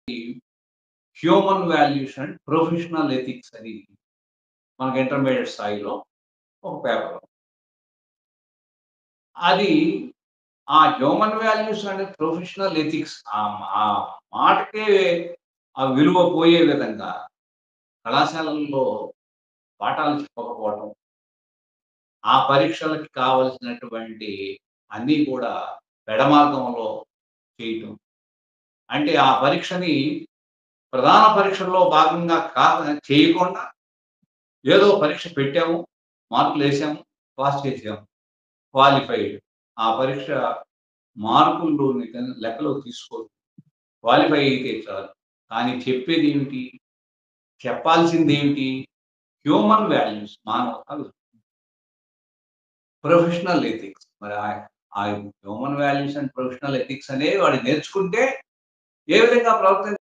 Human values and professional ethics అని మనకు intermediate స్థాయిలో ఒక పేపర్. అది ఆ human values and professional ethics ఆ మాటకే ఆ విలువ పోయే విధంగా కళాశాలల్లో పాఠాలు చెప్పకపోవటం, ఆ పరీక్షలకి కావాల్సినటువంటి అన్నీ కూడా పెడమార్గంలో చేయటం. అంటే ఆ పరీక్షని ప్రధాన పరీక్షల్లో భాగంగా చేయకుండా ఏదో పరీక్ష పెట్టాము, మార్కులేసాము, పాస్ చేసాము, క్వాలిఫైడ్. ఆ పరీక్ష మార్కుల్లోని లెక్కలోకి తీసుకోరు. క్వాలిఫై అయితే చాలు. కానీ చెప్పేదేమిటి? చెప్పాల్సిందేమిటి? హ్యూమన్ వాల్యూస్ మానవతా ప్రొఫెషనల్ ఎథిక్స్. మరి ఆ human values and professional ethics అనేవి వాడు నేర్చుకుంటే ఏ విధంగా